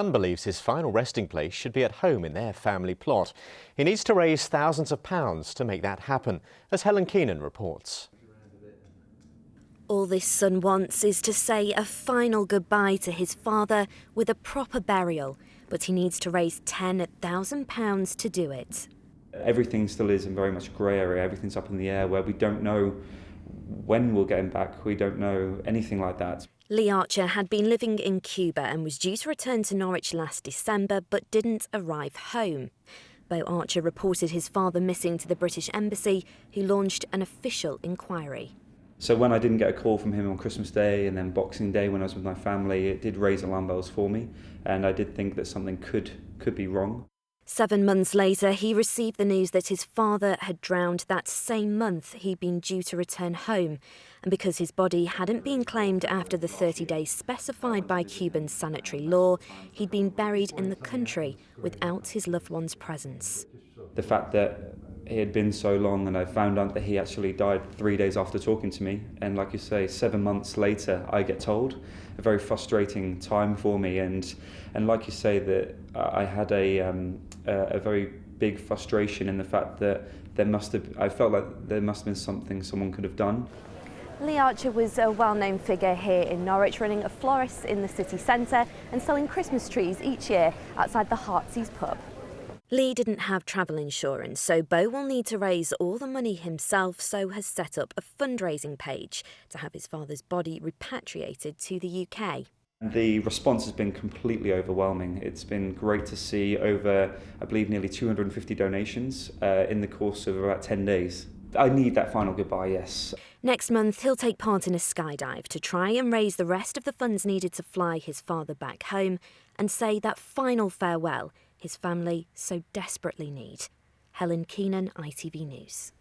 Son believes his final resting place should be at home in their family plot. He needs to raise thousands of pounds to make that happen, as Helen Keenan reports. All this son wants is to say a final goodbye to his father with a proper burial, but he needs to raise £10,000 to do it. Everything still is in very much grey area. Everything's up in the air where we don't know when we'll get him back. We don't know anything like that. Lee Archer had been living in Cuba and was due to return to Norwich last December but didn't arrive home. Beau Archer reported his father missing to the British Embassy, who launched an official inquiry. So when I didn't get a call from him on Christmas Day and then Boxing Day when I was with my family, it did raise alarm bells for me, and I did think that something could be wrong. 7 months later, he received the news that his father had drowned that same month he'd been due to return home. And because his body hadn't been claimed after the 30 days specified by Cuban sanitary law, he'd been buried in the country without his loved one's presence. The fact that it had been so long, and I found out that he actually died 3 days after talking to me, and like you say, 7 months later I get told, a very frustrating time for me, and like you say, that I had a very big frustration in the fact that I felt like there must have been something someone could have done. Lee Archer was a well-known figure here in Norwich, running a florist in the city centre and selling Christmas trees each year outside the Heartsease pub. Lee didn't have travel insurance, so Beau will need to raise all the money himself, so has set up a fundraising page to have his father's body repatriated to the UK. The response has been completely overwhelming. It's been great to see over, I believe, nearly 250 donations in the course of about 10 days. I need that final goodbye, yes. Next month, he'll take part in a skydive to try and raise the rest of the funds needed to fly his father back home and say that final farewell his family so desperately need. Helen Keenan, ITV News.